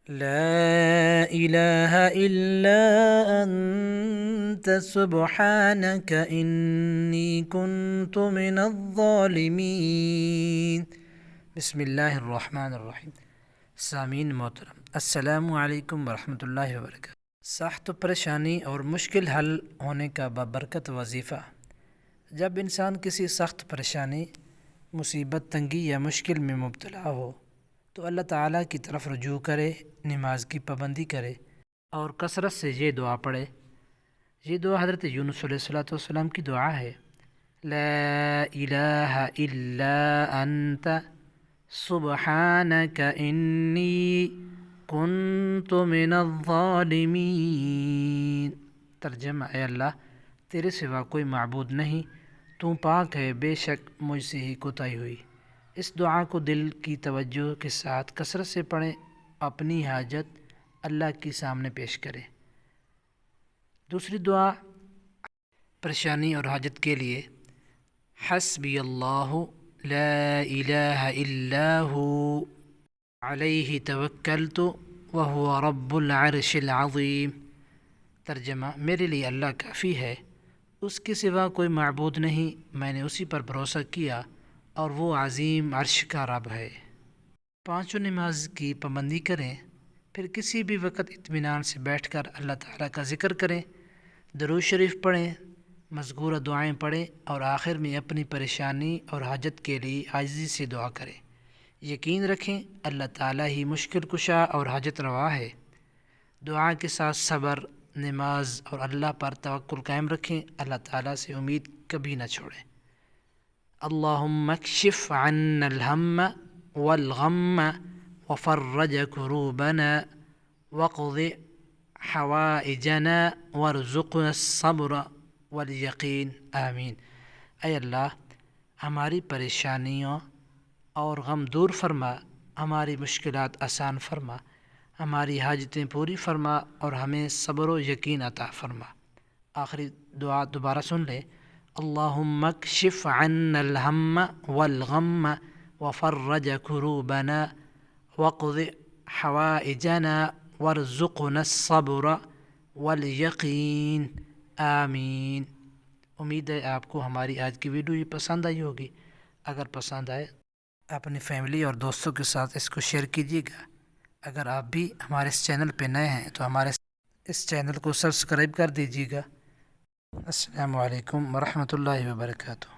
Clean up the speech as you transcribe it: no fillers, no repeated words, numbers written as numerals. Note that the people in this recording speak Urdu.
لا إله إلا أنت سبحانك إني كنت من الظالمين۔ بسم اللہ الرحمن الرحیم۔ سامعین محترم، السلام علیکم ورحمۃ اللہ وبرکاتہ۔ سخت پریشانی اور مشکل حل ہونے کا بابرکت وظیفہ۔ جب انسان کسی سخت پریشانی، مصیبت، تنگی یا مشکل میں مبتلا ہو تو اللہ تعالیٰ کی طرف رجوع کرے، نماز کی پابندی کرے اور کثرت سے یہ دعا پڑھے۔ یہ دعا حضرت یونس علیہ السلام کی دعا ہے۔ لا الہ الا انت سبحانک انی کنت من الظالمین۔ ترجمہ: اے اللہ، تیرے سوا کوئی معبود نہیں، تو پاک ہے، بے شک مجھ سے ہی کوتاہی ہوئی۔ اس دعا کو دل کی توجہ کے ساتھ کثرت سے پڑھیں، اپنی حاجت اللہ کے سامنے پیش کریں۔ دوسری دعا پریشانی اور حاجت کے لیے: حسبی اللہ لا الہ الا ہو علیہ توکلت وہو رب العرش العظیم۔ ترجمہ: میرے لیے اللہ کافی ہے، اس کے سوا کوئی معبود نہیں، میں نے اسی پر بھروسہ کیا اور وہ عظیم عرش کا رب ہے۔ پانچوں نماز کی پابندی کریں، پھر کسی بھی وقت اطمینان سے بیٹھ کر اللہ تعالیٰ کا ذکر کریں، درود شریف پڑھیں، مذکورہ دعائیں پڑھیں اور آخر میں اپنی پریشانی اور حاجت کے لیے عاجزی سے دعا کریں۔ یقین رکھیں اللہ تعالیٰ ہی مشکل کشا اور حاجت روا ہے۔ دعا کے ساتھ صبر، نماز اور اللہ پر توکل قائم رکھیں، اللہ تعالیٰ سے امید کبھی نہ چھوڑیں۔ اللہم اکشف عنا الہم والغم وفرج کروبنا واقض حوائجنا وارزقنا الصبر والیقین، آمین۔ اے اللہ، ہماری پریشانیوں اور غم دور فرما، ہماری مشکلات آسان فرما، ہماری حاجتیں پوری فرما اور ہمیں صبر و یقین عطا فرما۔ آخری دعا دوبارہ سن لیں۔ اللہم اکشف عنا الہم والغم وفرج کروبنا واقض حوائجنا وارزقنا الصبر والیقین، آمین۔ امید ہے آپ کو ہماری آج کی ویڈیو یہ پسند آئی ہوگی۔ اگر پسند آئے اپنی فیملی اور دوستوں کے ساتھ اس کو شیئر کیجیے گا۔ اگر آپ بھی ہمارے اس چینل پہ نئے ہیں تو ہمارے اس چینل کو سبسکرائب کر دیجیے گا۔ السلام علیکم ورحمۃ اللہ وبرکاتہ۔